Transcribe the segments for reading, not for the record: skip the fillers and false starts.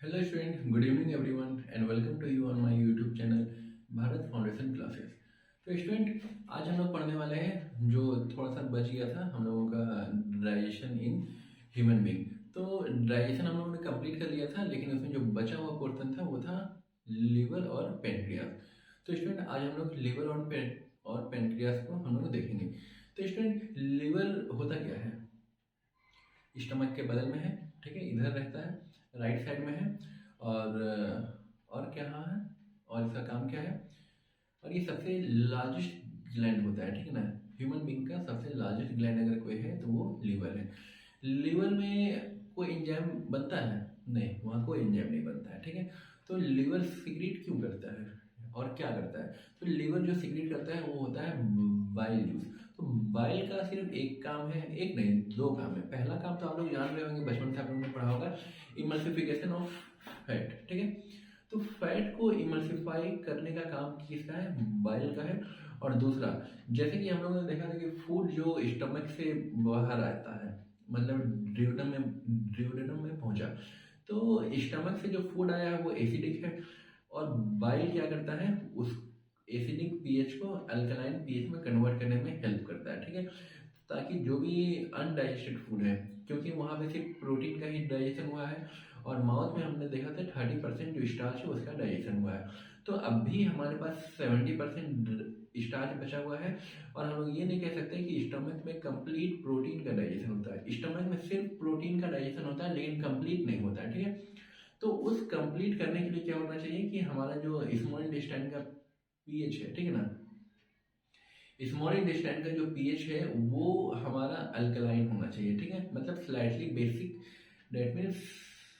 Hello student, good evening everyone and welcome to you on my YouTube channel Bharat foundation classes. तो student आज हम लोग पढ़ने वाले हैं जो थोड़ा सा बच गया था हम लोगों का डाइजेशन इन ह्यूमन बीइंग। तो डाइजेशन हम लोगों ने कंप्लीट कर लिया था, लेकिन उसमें जो बचा हुआ पोर्शन था वो था लीवर और पेनक्रियास। तो स्टूडेंट आज हम लोग लीवर और पेनक्रियास को हम लोग देखेंगे। तो स्टूडेंट लीवर होता क्या है? स्टमक के बगल में है, ठीक है, इधर रहता है, राइट साइड में है। और क्या है, और इसका काम क्या है? और ये सबसे लार्जेस्ट ग्लैंड होता है, ठीक है ना। ह्यूमन बीइंग का सबसे लार्जेस्ट ग्लैंड अगर कोई है तो वो लीवर है। लीवर में कोई एंजाइम बनता है? नहीं, वहाँ कोई एंजाइम नहीं बनता है, ठीक है। तो लीवर सिक्रीट क्यों करता है और क्या करता है? तो लीवर जो सिक्रीट करता है वो होता है बाइल जूस। तो बाइल का सिर्फ एक काम है, एक नहीं दो काम है। पहला काम तो आप लोग जान रहे होंगे, बचपन से आप लोगों ने पढ़ा होगा, इमल्सिफिकेशन ऑफ फैट, ठीक है। तो फैट को इमल्सिफाई करने का काम किसका है? बाइल का है। और दूसरा, जैसे कि हम लोगों ने देखा था कि फूड जो स्टमक से बाहर आता है, मतलब ड्यूडेनम में पहुंचा, तो स्टमक से जो फूड आया है वो एसिडिक है। और बाइल क्या करता है? उस एसिडिक पीएच को अल्कलाइन पीएच में कन्वर्ट करने में हेल्प करता है, ठीक है। ताकि जो भी अनडाइजेस्टेड फूड है, क्योंकि वहाँ पे सिर्फ प्रोटीन का ही डाइजेशन हुआ है और माउथ में हमने देखा था 30% जो स्टार्च है उसका डाइजेशन हुआ है। तो अब भी हमारे पास 70% स्टार्च बचा हुआ है। और हम लोग ये नहीं कह सकते कि स्टमक में कंप्लीट प्रोटीन का डाइजेशन होता है। स्टमक में सिर्फ प्रोटीन का डाइजेशन होता है लेकिन कंप्लीट नहीं होता है, ठीक है। तो उस कंप्लीट करने के लिए क्या होना चाहिए कि हमारा जो स्मॉल इंटेस्टाइन का पीएच है, ठीक है ना, स्मॉल इंटेस्टाइन का जो पीएच है वो हमारा अल्कलाइन होना चाहिए, ठीक है, मतलब स्लाइटली बेसिक, डेट मीन्स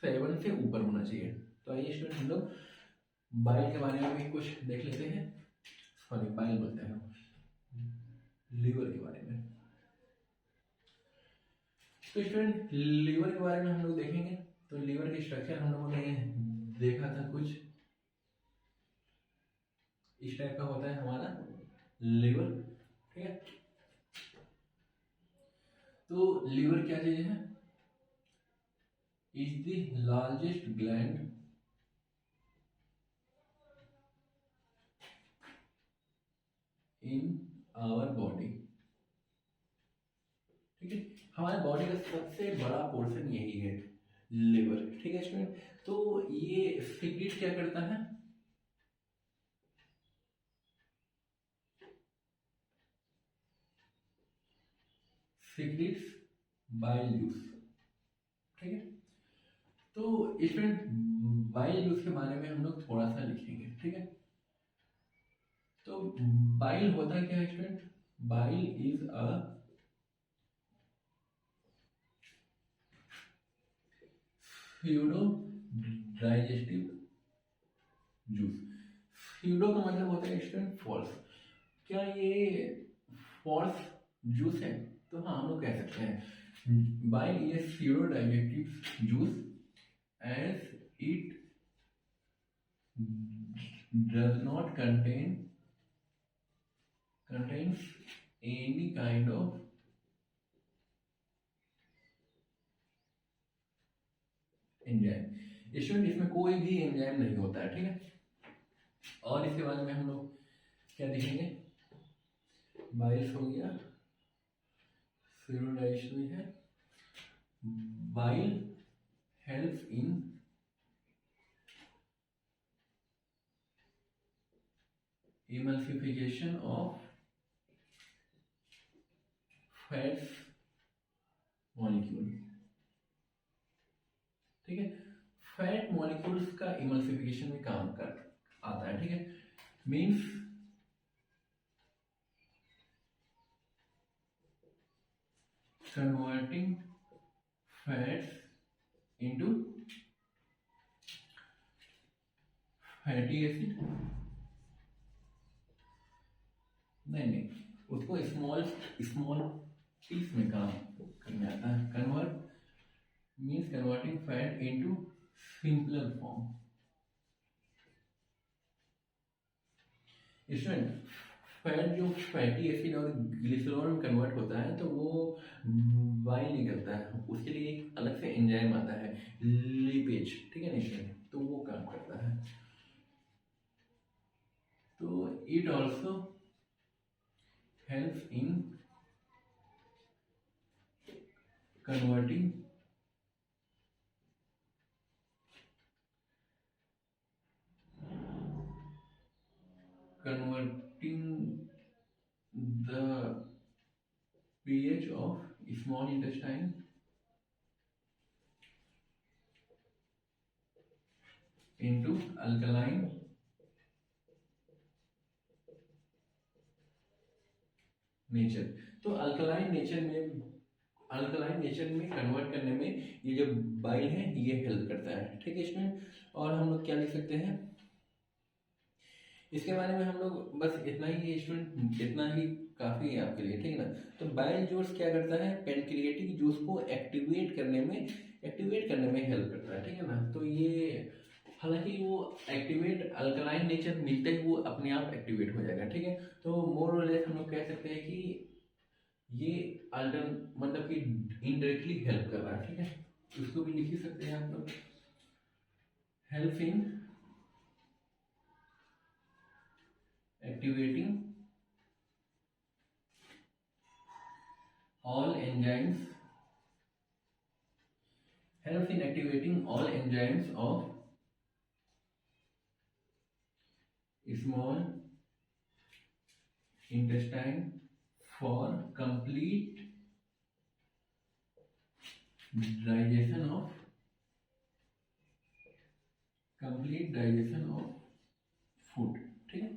7 से ऊपर होना चाहिए। तो आइए स्टूडेंट हम लोग बाइल के बारे में भी कुछ देख लेते हैं। सॉरी, बाइल बोलते हैं हम, लीवर के बारे में। तो स्टूडेंट लीवर के बारे में हम लोग देखेंगे। तो लीवर के स्ट्रक्चर हम लोगों ने देखा था, कुछ इस टाइप का होता है हमारा लीवर, ठीक है। तो लीवर क्या चीज है? Is the largest gland in our body, ठीक है। हमारे बॉडी का सबसे बड़ा पोर्शन यही है, लिवर, ठीक है स्टूडेंट। तो ये सिक्रीट क्या करता है? सिक्रीट्स बाइल जूस, ठीक है। तो स्टूडेंट बाइल जूस के बारे में हम लोग थोड़ा सा लिखेंगे, ठीक है। तो बाइल होता क्या है student? Bile is a pseudo digestive juice. Pseudo का मतलब होता है स्टूडेंट फॉल्स। क्या ये फॉल्स जूस है? तो हाँ, हम लोग कह सकते हैं बाइल ये pseudo digestive juice as it does not contains any kind of enzyme. इसमें कोई भी एंजाइम नहीं होता है, ठीक है। और इसके बारे में हम लोग क्या देखेंगे? बाइल्स हो गया, फ्यूरोडाइजेशन है। Bile help in emulsification of fats molecule, ठीक है। फैट मॉलिक्यूल्स का इमल्सिफिकेशन में काम कर आता है, ठीक है। Means converting fats into fatty acid. नहीं, उसको स्मॉल स्मॉल पीस में काम करने आता है। Convert means converting fat into simpler form. Student fat जो फैटी एसिड और ग्लिसरॉल में कन्वर्ट होता है तो वो बाइल नहीं करता है, उसके लिए एक अलग से एंजाइम आता है, लिपेज, ठीक है ना student. it also helps in converting the pH of small intestine into alkaline nature. तो अल्कलाइन नेचर में कन्वर्ट करने में ये जो बाइल है ये हेल्प करता है, ठीक है स्टूडेंट। और हम लोग क्या लिख सकते हैं इसके बारे में, हम लोग बस इतना ही स्टूडेंट, इतना ही काफ़ी है आपके लिए, ठीक है ना। तो बाइल जूस क्या करता है, पेनक्रिएटिक जूस को एक्टिवेट करने में हेल्प करता है, ठीक है ना। तो ये हालांकि वो एक्टिवेट अल्कलाइन नेचर मिलते ही वो अपने आप एक्टिवेट हो जाएगा, ठीक है। तो मोर और लेस हम लोग कह सकते हैं कि ये अल्टरन मतलब कि इनडायरेक्टली हेल्प कर रहा है, ठीक है। उसको भी लिख ही सकते हैं आप लोग, help in activating all enzymes helps in activating all enzymes of small intestine for complete digestion of food, ठीक है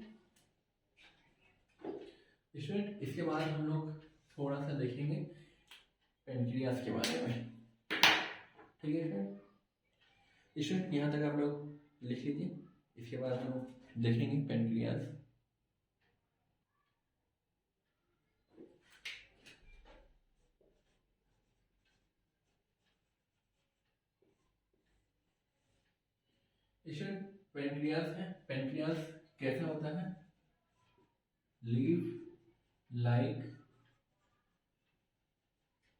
स्टूडेंट। इसके बाद हम लोग थोड़ा सा देखेंगे पेनक्रियास के बारे में, ठीक है स्टूडेंट। यहाँ तक आप लोग लिख लीजिए, इसके बाद हम लोग देखेंगे पेनक्रियास। स्टूडेंट पेनक्रियास है, पेनक्रियास कैसा होता है, leave like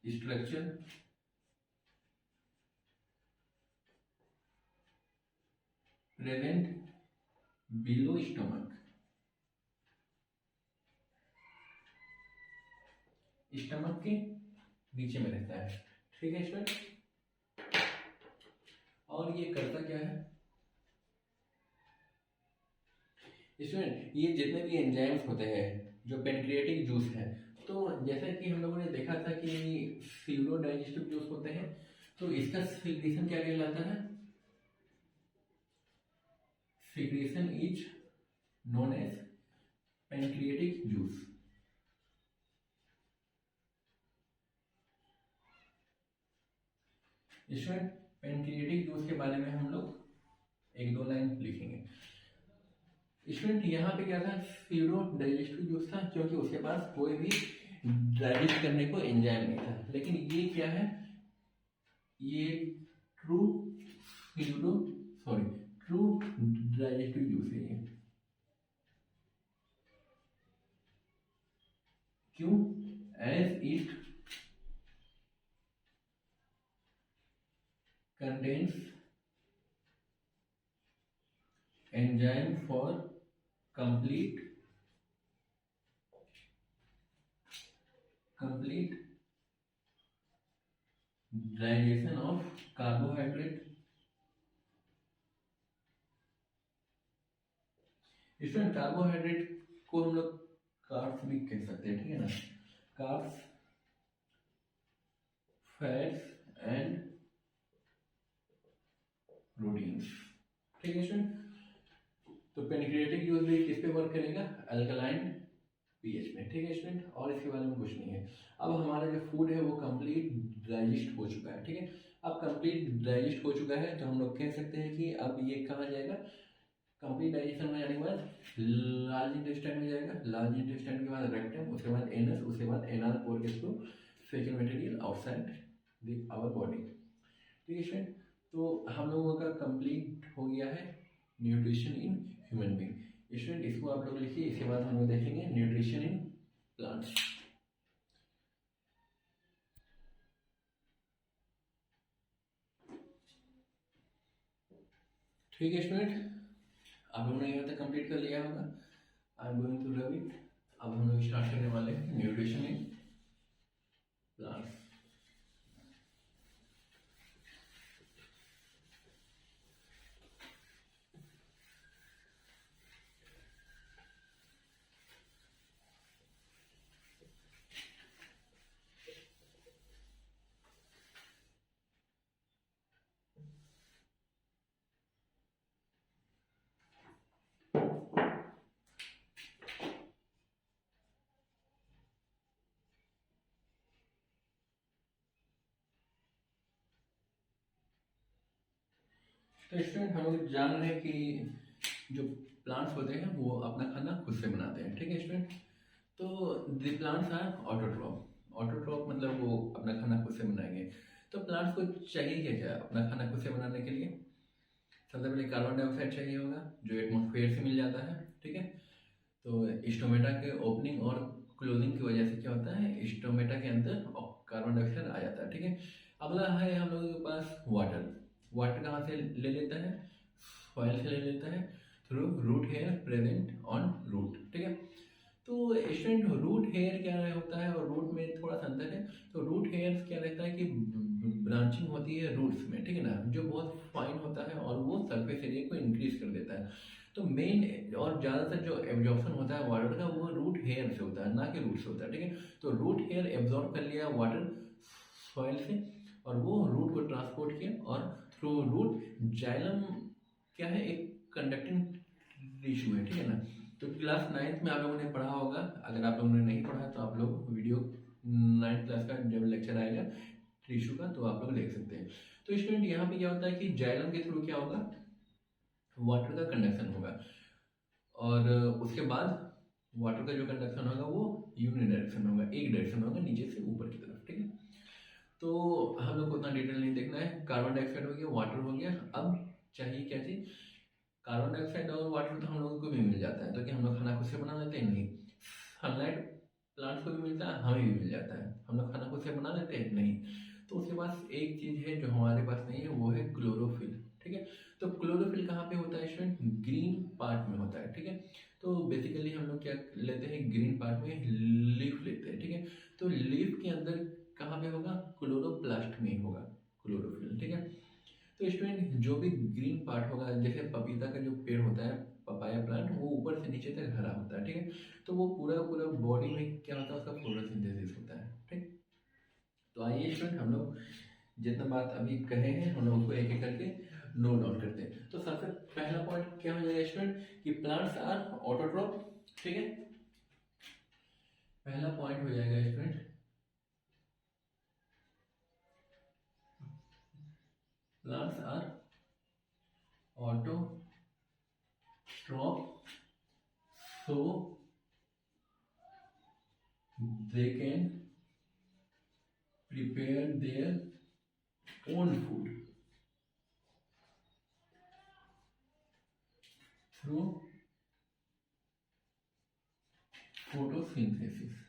structure present below stomach, stomach के नीचे में रहता है, ठीक है स्टूडेंट। और ये करता क्या है स्टूडेंट, ये जितने भी एंजाइम्स होते हैं जो पेनक्रिएटिक जूस है, तो जैसा कि हम लोगों ने देखा था कि सीरो डाइजेस्टिव जूस होते हैं, तो इसका सीक्रेशन क्या कहलाता है, secretion is known as pancreatic juice. Student pancreatic juice के बारे में हम लोग एक दो लाइन लिखेंगे। स्टूडेंट यहाँ पे क्या था, सीरो डाइजेस्टिव जूस था, क्योंकि उसके पास कोई भी डाइजेस्ट करने को एंजाइम नहीं था। लेकिन ये क्या है, ये ट्रू डाइजेस्टिव जूस है ये। क्यों, as it contains enzyme for complete digestion of carbohydrate। स्टूडेंट कार्बोहाइड्रेट को हम लोग कार्ब्स भी कह सकते हैं, ठीक है ना, कार्ब्स, फैट्स एंड प्रोटीन्स, ठीक है स्टूडेंट। तो पेनक्रिएटिक जूस भी किस पे वर्क करेगा, अल्कलाइन पीएच में, ठीक है स्टूडेंट। और इसके बारे में कुछ नहीं है। अब हमारा जो फूड है वो कंप्लीट डाइजेस्ट हो चुका है, ठीक है। अब कंप्लीट डाइजेस्ट हो चुका है तो हम लोग कह सकते हैं कि अब ये कहाँ जाएगा, कंप्लीट डाइजेशन हो जाने के बाद लार्ज इंटेस्टाइन में जाएगा, लार्ज इंटेस्टाइन के बाद रेक्टम, उसके बाद एनस, उसके बाद anal pore gets to faecal material outside our body, ठीक है स्टूडेंट। तो हम लोगों का कंप्लीट हो गया है nutrition in human being. Student इसको आप लोग लिखिए, इसके बाद हम लोग देखेंगे न्यूट्रिशन इन प्लांट्स। ठीक है स्टूडेंट, आप लोगों ने यहाँ तक कंप्लीट कर लिया होगा। I am going to rub it. अब हम लोग स्टार्ट करने वाले हैं न्यूट्रिशन इन प्लांट्स। तो स्टूडेंट हम लोग जान रहे हैं कि जो प्लांट्स होते हैं वो अपना खाना खुद से बनाते हैं, ठीक है स्टूडेंट। तो the plants are autotroph. Autotroph मतलब वो अपना खाना खुद से बनाएंगे। तो प्लांट्स को चाहिए क्या क्या अपना खाना खुद से बनाने के लिए? सबसे पहले कार्बन डाइऑक्साइड चाहिए होगा जो एटमॉस्फेयर से मिल जाता है, ठीक है। तो स्टोमेटा के ओपनिंग और क्लोजिंग की वजह से क्या होता है, स्टोमेटा के अंदर कार्बन डाइऑक्साइड आ जाता है, ठीक है। अगला है हम लोगों के पास वाटर। वाटर कहाँ से ले लेता है? सॉइल से ले लेता है through root hair present on root, ठीक है। तो स्टूडेंट रूट हेयर क्या होता है और रूट में थोड़ा सा अंतर है। तो रूट हेयर क्या रहता है कि ब्रांचिंग होती है रूट्स में, ठीक है ना, जो बहुत फाइन होता है और वो सरफेस एरिया को इंक्रीज कर देता है। तो मेन और ज़्यादातर जो एब्जॉर्प्शन होता है वाटर का वो रूट हेयर से होता है, ना कि रूट से होता है, ठीक है। तो रूट हेयर एब्जॉर्ब कर लिया वाटर सॉइल से और वो रूट को ट्रांसपोर्ट किया और थ्रू रूट जाइलम क्या है, एक कंडक्टिंग टिश्यू है, ठीक है ना। तो क्लास 9th में आप लोगों ने पढ़ा होगा, अगर आप लोगों ने नहीं पढ़ा तो आप लोग वीडियो 9th क्लास का जब लेक्चर आएगा टिश्यू का तो आप लोग देख सकते हैं। तो स्टूडेंट यहाँ पे क्या होता है कि जाइलम के थ्रू क्या होगा, वाटर का कंडक्शन होगा और उसके बाद वाटर का जो कंडक्शन होगा वो यूनिडायरेक्शन होगा, एक डायरेक्शन होगा नीचे से ऊपर की तरफ, ठीक है। तो हम लोग को उतना डिटेल नहीं देखना है। कार्बन डाइऑक्साइड हो गया, वाटर हो गया, अब चाहिए क्या चीज़? कार्बन डाइऑक्साइड और वाटर तो हम लोगों को भी मिल जाता है, तो क्या हम लोग खाना खुद से बना लेते हैं? नहीं। सनलाइट प्लांट्स को भी मिलता है, हमें भी मिल जाता है, हम लोग खाना खुद से बना लेते हैं? नहीं। तो उसके पास एक चीज़ है जो हमारे पास नहीं है, वो है क्लोरोफिल, ठीक है। तो क्लोरोफिल कहाँ पे होता है स्टूडेंट? ग्रीन पार्ट में होता है, ठीक है। तो बेसिकली हम लोग क्या लेते हैं, ग्रीन पार्ट में लीफ लेते हैं, ठीक है। तो लीफ के अंदर कहाँ पे होगा? क्लोरोप्लास्ट में होगा क्लोरोफिल, ठीक है। तो स्टूडेंट जो भी ग्रीन पार्ट होगा, जैसे पपीता का जो पेड़ होता है, पपाया प्लांट, वो ऊपर से नीचे तक हरा होता है, ठीक है। तो वो पूरा पूरा बॉडी में क्या होता है, उसका फोटोसिंथेसिस होता है, ठीक। तो आइए स्टूडेंट हम लोग जितना बात अभी कहे हैं हम लोग उसको एक एक करके नोट डाउन करते हैं। तो सबसे पहला पॉइंट क्या हो जाएगा स्टूडेंट कि प्लांट्स आर ऑटोट्रॉफ, ठीक है। पहला पॉइंट हो जाएगा student plants are autotroph, so they can prepare their own food through photosynthesis,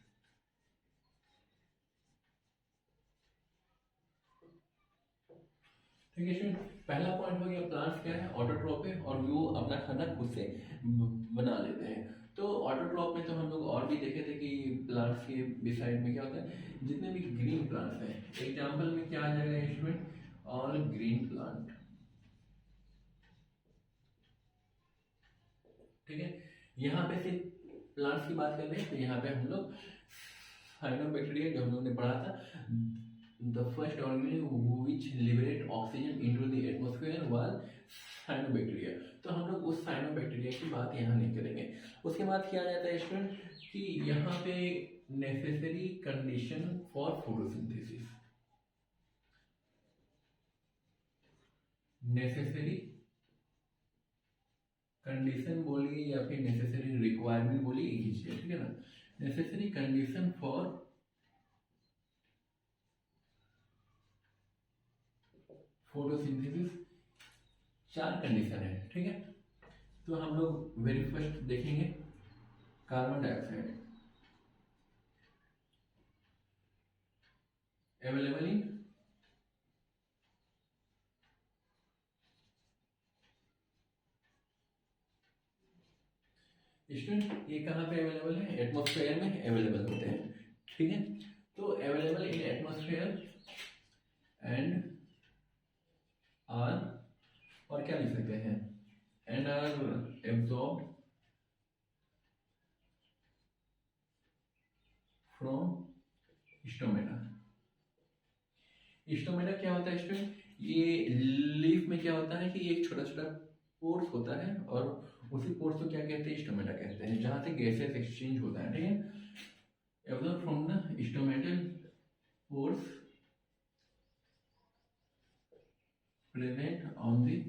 ठीक है स्टूडेंट। पहला पॉइंट हो गया प्लांट्स क्या है, ऑटोट्रॉफ है और वो अपना खाना खुद से बना लेते हैं। तो ऑटोट्रॉफ में तो हम लोग और भी देखे थे कि प्लांट्स के बिसाइड में क्या होता है, जितने भी ग्रीन प्लांट्स हैं, एग्जाम्पल में क्या आ जाएगा स्टूडेंट, ऑल ग्रीन प्लांट, ठीक है। यहाँ पे सिर्फ प्लांट्स की बात कर रहे हैं, तो यहाँ पे हम लोग साइनोबैक्टीरिया जो हम लोगों ने पढ़ा था, the first organism which liberate oxygen into the atmosphere was cyanobacteria. तो हम लोग उस साइनोबैक्टीरिया की बात यहाँ नहीं करेंगे। उसके बाद क्या आ जाता है स्टूडेंट कि यहाँ पे necessary condition for photosynthesis, necessary condition बोलिए या फिर नेसेसरी रिक्वायरमेंट बोलिए, एक ही चीज है, ठीक है ना। नेसेसरी कंडीशन फॉर फोटोसिंथेसिस, चार कंडीशन है, ठीक है। तो हम लोग वेरी फर्स्ट देखेंगे carbon dioxide available in student ये कहाँ पे अवेलेबल है? एटमॉस्फेयर में अवेलेबल होते हैं, ठीक है। तो available in atmosphere and are, और क्या लिख सकते हैं, and are absorb from stomata. Stomata क्या होता है स्टूडेंट? ये लीफ में क्या होता है कि एक छोटा छोटा पोर्स होता है, और उसी पोर्स को क्या कहते हैं? स्टोमेटा कहते हैं, जहां से गैसेस एक्सचेंज होता है, ठीक है। Absorb from the stomatal pores present on the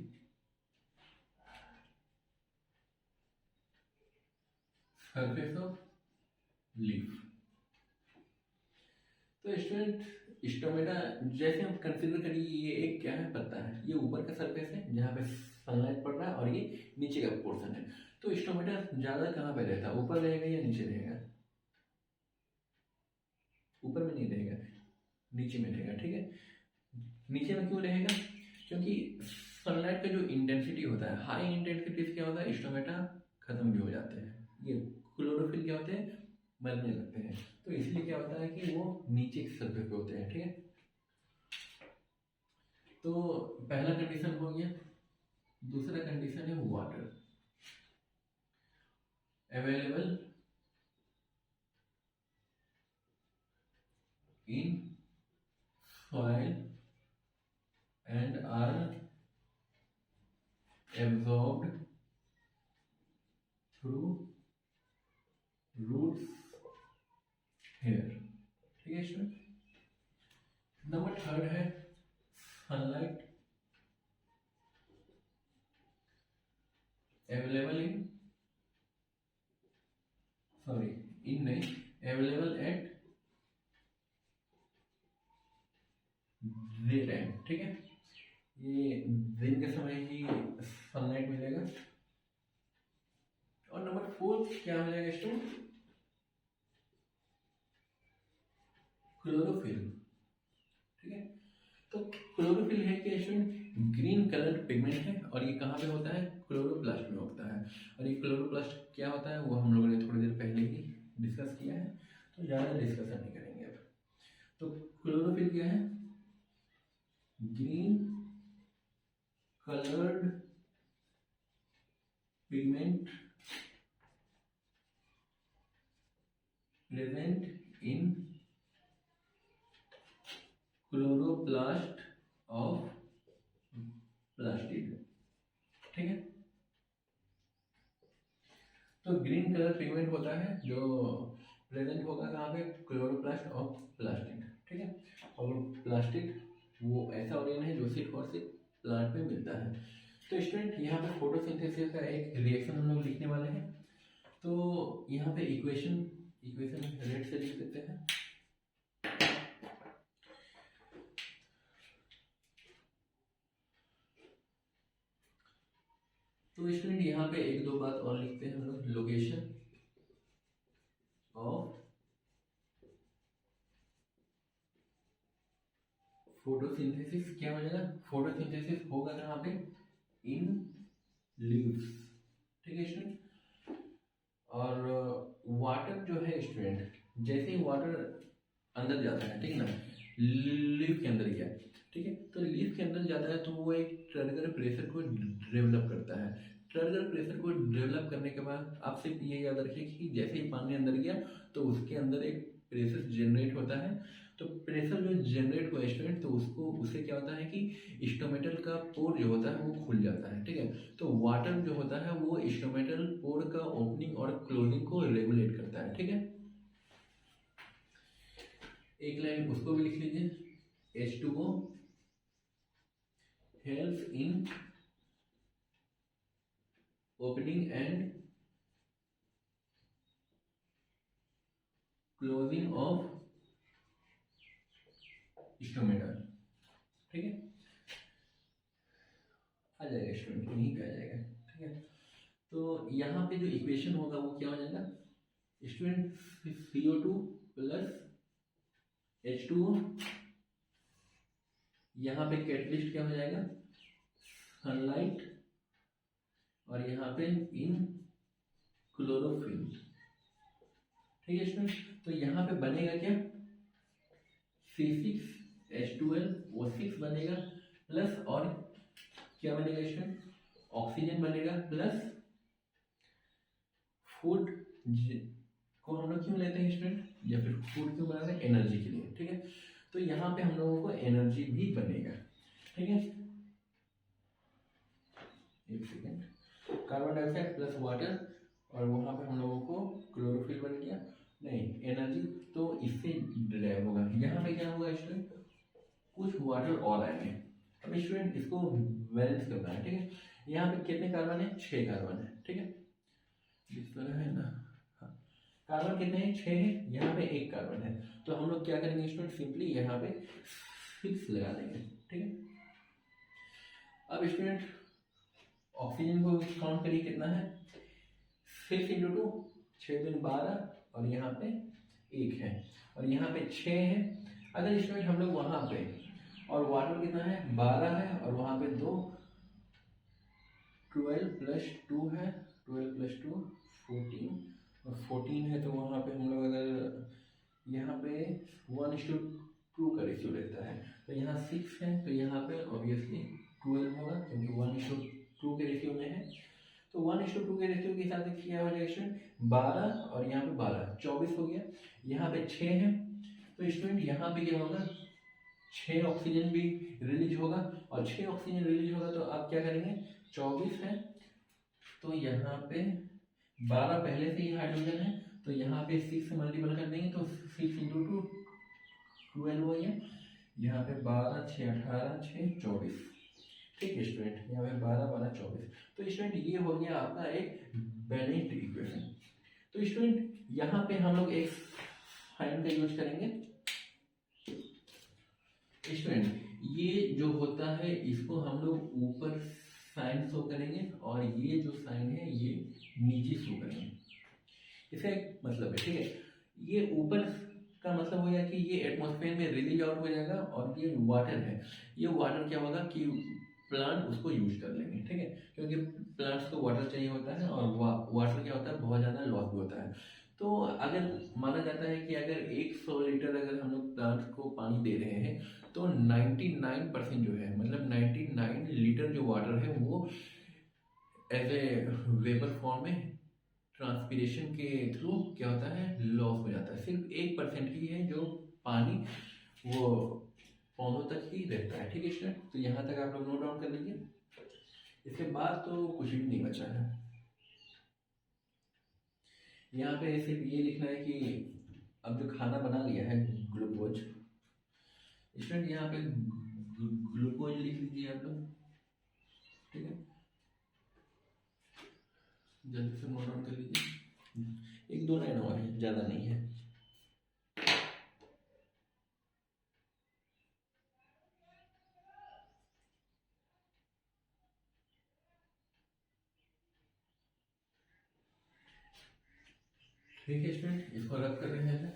surface of leaf. तो स्टूडेंट स्टोमेटा जैसे हम कंसीडर करिए, ये एक क्या है? पत्ता है, ये ऊपर का सरफेस है जहाँ पे सनलाइट पड़ रहा है, और ये नीचे का पोर्शन है। तो स्टोमेटा ज्यादा कहाँ पे रहता है? ऊपर रहेगा या नीचे रहेगा? ऊपर में नहीं रहेगा, नीचे में रहेगा, ठीक है। नीचे में क्यों रहेगा? क्योंकि सनलाइट का जो इंटेंसिटी होता है, हाई इंटेंसिटी से क्या होता है? स्टोमेटा खत्म भी हो जाते हैं, ये क्लोरोफिल क्या होते हैं? मरने लगते हैं। तो इसलिए क्या होता है कि वो नीचे के सरफेस पे होते हैं, ठीक है। तो पहला कंडीशन हो गया। दूसरा कंडीशन है water available in soil and are absorbed through roots hair, ठीक है स्टूडेंट। नंबर थर्ड है sunlight available in, sorry in नहीं, अवेलेबल एट डे टाइम, ठीक है। ये दिन के समय ही सनलाइट मिलेगा। और नंबर फोर्थ क्या हो जाएगा स्टूडेंट? क्लोरोफिल, ठीक है। तो क्लोरोफिल है कि स्टूडेंट? ग्रीन कलर पिगमेंट है, और ये कहाँ पे होता है? क्लोरोप्लास्ट में होता है। और ये क्लोरोप्लास्ट क्या होता है वो हम लोगों ने थोड़ी देर पहले ही डिस्कस किया है, तो ज़्यादा डिस्कशन नहीं करेंगे अब। तो क्लोरोफिल क्या है? Green coloured pigment present in chloroplast of plastid, ठीक है। तो ग्रीन कलर पिगमेंट होता है जो प्रेजेंट होगा कहाँ पे? क्लोरोप्लास्ट ऑफ प्लास्टिड, ठीक है। और प्लास्टिक वो ऐसा ऑर्गेन है जो सिर्फ और सिर्फ प्लांट में मिलता है। तो स्टूडेंट यहाँ पे फोटोसिंथेसिस का एक रिएक्शन हम लोग लिखने वाले हैं। तो यहाँ पे इक्वेशन रेड से लिख देते हैं। तो स्टूडेंट यहाँ पे एक दो बात और लिखते हैं हम लोग। लोकेशन ऑफ फोटोसिंथेसिस क्या हो जाएगा? फोटोसिंथेसिस होगा कहाँ पे? इन लीव्स, ठीक है स्टूडेंट। और वाटर जो है स्टूडेंट, जैसे ही वाटर अंदर जाता है, ठीक है ना, लीफ के अंदर गया, ठीक है, तो लीफ के अंदर जाता है तो वो एक टर्गर प्रेशर को डेवलप करता है। टर्गर प्रेशर को डेवलप करने के बाद आप सिर्फ ये याद रखिए कि जैसे ही पानी अंदर गया तो उसके अंदर एक प्रेशर जनरेट होता है। तो प्रेशर जो जनरेट हुआ स्टूडेंट, तो उससे क्या होता है कि स्टोमेटल का पोर जो होता है वो खुल जाता है, ठीक है। तो वाटर जो होता है वो स्टोमेटल पोर का ओपनिंग और क्लोजिंग को रेगुलेट करता है, ठीक है। एक लाइन उसको भी लिख लीजिए। H2O helps in opening and closing of stomata, ठीक है। आ जाएगा स्टूडेंट, यहीं पे आ जाएगा, ठीक है। तो यहाँ पे जो इक्वेशन होगा वो क्या हो जाएगा स्टूडेंट? CO2 प्लस H2O, यहाँ पे कैटलिस्ट क्या हो जाएगा? सनलाइट, और यहाँ पे इन क्लोरोफिल, ठीक है स्टूडेंट। तो यहाँ पे बनेगा क्या, C6H12O6 बनेगा, प्लस और क्या बनेगा स्टूडेंट, ऑक्सीजन बनेगा, प्लस फूड को हम लोग क्यों लेते हैं स्टूडेंट, या फिर फूड क्यों बनाते हैं, एनर्जी के लिए, ठीक है। तो यहाँ पे हम लोगों को एनर्जी भी बनेगा, ठीक है। एक second, carbon dioxide plus water, और वहाँ पे हम लोगों को क्लोरोफिल बन गया, नहीं एनर्जी तो इससे डिराइव होगा। यहाँ पे क्या होगा स्टूडेंट, कुछ वाटर और आएंगे। अब स्टूडेंट इसको बैलेंस करना है, ठीक है। यहाँ पे कितने कार्बन है, 6 कार्बन है, ठीक है, इस तरह है ना, हाँ। कार्बन कितने हैं, 6 है, यहाँ पे 1 कार्बन है, तो हम लोग क्या करेंगे स्टूडेंट, सिंपली यहाँ पे 6 लगा देंगे, ठीक है। अब स्टूडेंट ऑक्सीजन को काउंट करिए कितना है, 6 इंटू 2, 6 दूनी 12, और यहाँ पे 1 है, और यहाँ पे 6 है। अगर स्टूडेंट हम लोग वहाँ पे, और वाटर कितना है, 12 है, और वहाँ पे 2, 12 प्लस 2 है, 12 प्लस 2 14, और 14 है, तो वहाँ पे हम लोग अगर यहाँ पे 1:2 का रेशियो रहता है, तो यहाँ 6 है, तो यहाँ पे ऑब्वियसली 12 होगा, क्योंकि 1:2 के रेशियो में है। तो 1:2 के रेशियो के हिसाब से क्या हो जाएगा स्टूडेंट, 12 और यहाँ पे 12, 24 हो गया। यहाँ पे 6 है, तो स्टूडेंट यहाँ पे क्या होगा, 6 ऑक्सीजन भी रिलीज होगा, और 6 ऑक्सीजन रिलीज होगा, तो आप क्या करेंगे, 24 है, तो यहाँ पे 12 पहले से ही हाइड्रोजन है, तो यहाँ पे 6 से मल्टीपल कर देंगे, तो 6 इंटू 2 12 हो गया। यहाँ पे 12 6 18 6 24, ठीक है स्टूडेंट, यहाँ पे 12 12 24। तो स्टूडेंट ये हो गया आपका एक बैलेंस्ड इक्वेशन। तो स्टूडेंट यहाँ पे हम लोग एक साइन का यूज करेंगे। स्टूडेंट ये जो होता है इसको हम लोग ऊपर साइन शो करेंगे, और ये जो साइन है ये नीचे शो करेंगे। इसका एक मतलब है, ठीक है। ये ऊपर का मतलब हो गया कि ये एटमॉस्फेयर में रिलीज आउट हो जाएगा, और ये वाटर है, ये वाटर क्या होगा कि प्लांट उसको यूज कर लेंगे, ठीक है, क्योंकि प्लांट्स को वाटर चाहिए होता है, और वाटर क्या होता है, बहुत ज़्यादा लॉस भी होता है। तो अगर माना जाता है कि अगर 100 लीटर अगर हम लोग प्लांट्स को पानी दे रहे हैं, तो 99% जो है, मतलब 99 लीटर जो वाटर है वो एज ए वेपर फॉर्म में ट्रांसपीरेशन के थ्रू क्या होता है, लॉस हो जाता है। सिर्फ 1% ही है जो पानी वो पौधों तक ही रहता है, ठीक है स्टूडेंट। तो यहाँ तक आप लोग नोट डाउन कर लीजिए, इसके बाद तो कुछ भी नहीं बचा है। यहाँ पे सिर्फ ये लिखना है कि अब जो खाना बना लिया है ग्लूकोज, स्टूडेंट यहाँ पे ग्लूकोज लिख लीजिए आप लोग, ठीक है, जल्दी से नोट डाउन कर लीजिए, 1 2 लाइन और है, ज़्यादा नहीं है। ठीक है स्टूडेंट, इसको रब कर रहे हैं।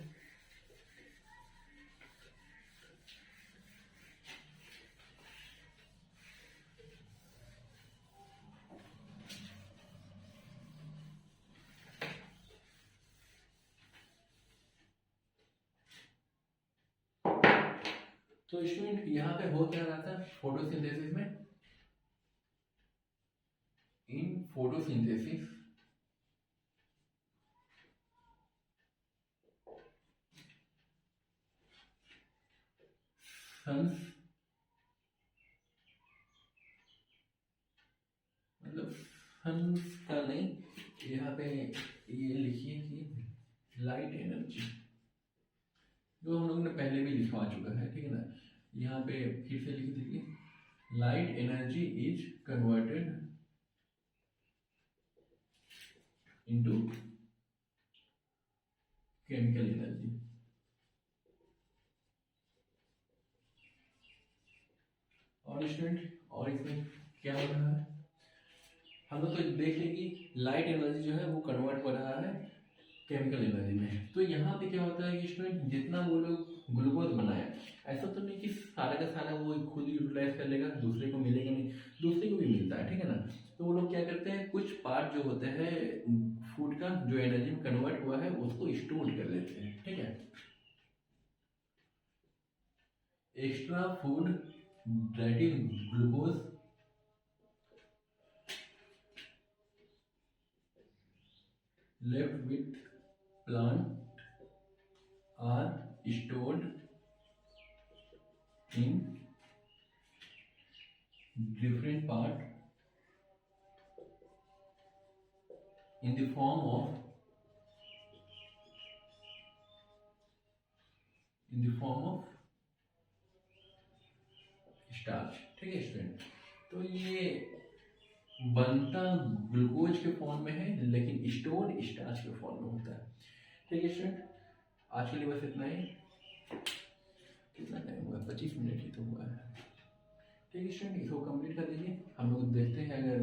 तो स्टूडेंट यहाँ पे हो क्या रहा था फोटोसिंथेसिस में, इन फोटोसिंथेसिस सन्स, मतलब सन्स का नहीं, यहाँ पे ये लिखिए कि लाइट एनर्जी, जो हम लोग ने पहले भी लिखवा चुका है, ठीक है ना। यहाँ पे फिर से लिख दीजिए, light energy is converted into chemical energy. और स्टूडेंट और इसमें क्या हो रहा है, हम लोग तो देख लें कि लाइट एनर्जी जो है वो कन्वर्ट हो रहा है केमिकल एनर्जी में। तो यहाँ पे क्या होता है कि स्टूडेंट जितना वो लोग ग्लूकोज बनाया, ऐसा तो नहीं कि सारा का सारा वो खुद यूटिलाइज कर लेगा, दूसरे को मिलेगा नहीं, दूसरे को भी मिलता है, ठीक है ना। तो वो लोग क्या करते हैं, कुछ पार्ट जो होते हैं फूड का जो एनर्जी में कन्वर्ट हुआ है उसको स्टोर कर लेते हैं, ठीक है। Extra food that is glucose left with plant are stored in different part in the form of starch, ठीक है स्टूडेंट। तो ये बनता ग्लूकोज के फॉर्म में है लेकिन स्टोर स्टार्च के फॉर्म में होता है, ठीक है स्टूडेंट। आज के लिए बस इतना ही। कितना टाइम हुआ? 25 मिनट ही तो हुआ है, ठीक है स्टूडेंट। इसको कंप्लीट कर दीजिए। हम लोग देखते हैं अगर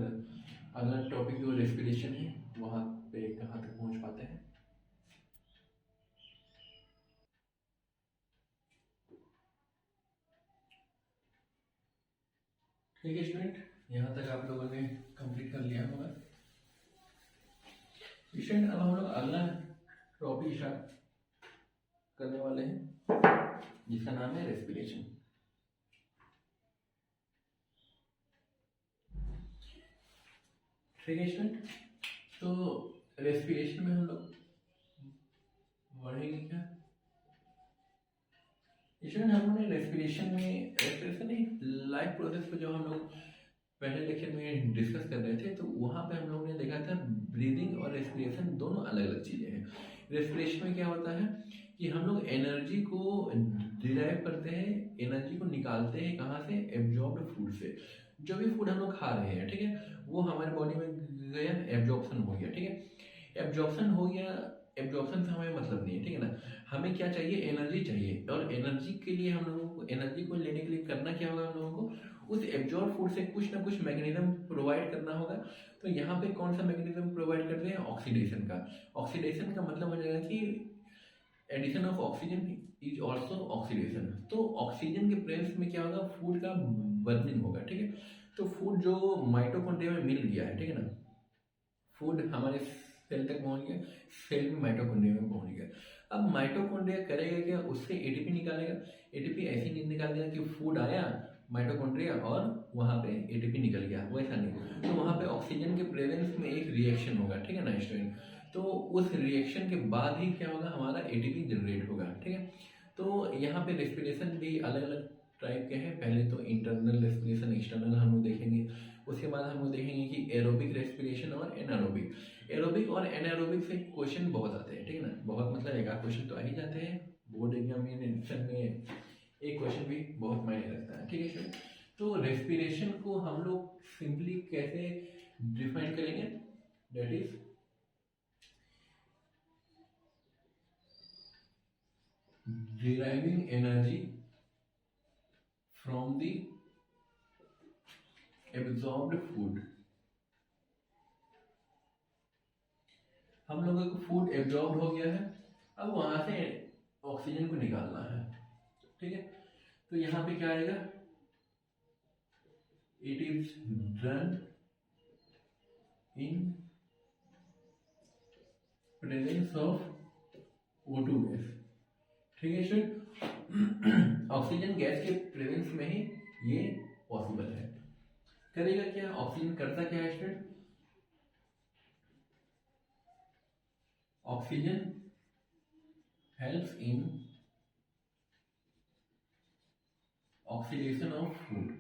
अगला टॉपिक जो रेस्पिरेशन है वहाँ पे कहाँ तक पहुँच पाते हैं। ठीक है स्टूडेंट, यहाँ तक आप लोगों ने कंप्लीट कर लिया होगा। स्टूडेंट अब हम लोग अगला टॉपिक स्टार्ट करने वाले हैं जिसका नाम है रेस्पिरेशन। ठीक है स्टूडेंट, तो रेस्पिरेशन में हम लोग बढ़ेंगे क्या स्टूडेंट? हम लोग ने रेस्पिरेशन एक लाइफ प्रोसेस को जो हम लोग पहले लेक्चर में डिस्कस कर रहे थे तो वहाँ पे हम लोगों ने देखा था ब्रीदिंग और रेस्पिरेशन दोनों अलग अलग चीज़ें हैं। रेस्पिरेशन में क्या होता है कि हम लोग एनर्जी को डिराइव करते हैं, एनर्जी को निकालते हैं कहाँ से? एब्जॉर्ब्ड फूड से। जो भी फूड हम लोग खा रहे हैं, ठीक है, वो हमारे बॉडी में गया, एब्जॉर्प्शन हो गया, ठीक है। एब्जॉर्प्शन हो गया, एब्जॉर्प्शन से हमें मतलब नहीं है, ठीक है ना। हमें क्या चाहिए? एनर्जी चाहिए। और एनर्जी के लिए हम लोगों को, एनर्जी को लेने के लिए करना क्या होगा? हम लोगों को उस एब्जॉर्ब फूड से कुछ ना कुछ मैकेनिज्म प्रोवाइड करना होगा। तो यहाँ पे कौन सा मैकेनिज्म प्रोवाइड करते हैं? ऑक्सीडेशन का। ऑक्सीडेशन का मतलब हो जाएगा कि addition of oxygen is also oxidation. तो ऑक्सीजन के प्रेजेंस में क्या होगा? फूड का बर्निंग होगा, ठीक है। तो फूड जो माइटोकॉन्ड्रिया में मिल गया है, ठीक है ना, फूड हमारे सेल तक पहुंच गया, सेल में माइटोकॉन्ड्रिया में पहुंच गया। अब माइटोकॉन्ड्रिया करेगा क्या? उससे एटीपी निकालेगा। एटीपी ऐसे नहीं निकाल देगा कि फूड आया माइटोकॉन्ड्रिया और वहाँ पे एटीपी निकल गया, वैसा नहीं। तो वहाँ पे ऑक्सीजन के प्रेजेंस में एक रिएक्शन होगा, ठीक है ना स्टूडेंट। तो उस रिएक्शन के बाद ही क्या होगा? हमारा एटीपी जनरेट होगा, ठीक है। तो यहाँ पे रेस्पिरेशन भी अलग अलग टाइप के हैं। पहले तो इंटरनल रेस्पिरेशन, एक्सटर्नल हम लोग देखेंगे। उसके बाद हम लोग देखेंगे कि एरोबिक रेस्पिरेशन और एनारोबिक। एरोबिक और एनारोबिक से क्वेश्चन बहुत आते हैं, ठीक है ना। बहुत मतलब एक आध क्वेश्चन तो आ ही जाते हैं। बोर्ड एग्जामिनेशन में एक क्वेश्चन भी बहुत मायने रखता है, ठीक है सर। तो रेस्पिरेशन को हम लोग सिंपली कैसे डिफाइन करेंगे? That is deriving energy from the absorbed food। हम लोगों को फूड एब्जॉर्ब हो गया है, अब वहां से ऑक्सीजन को निकालना है, ठीक है। तो यहाँ पे क्या आएगा? It is done in presence of O2 gas, ठीक है स्टूडेंट। ऑक्सीजन गैस के प्रेजेंस में ही ये पॉसिबल है। करेगा क्या? ऑक्सीजन करता क्या है student? Oxygen helps in oxidation of food.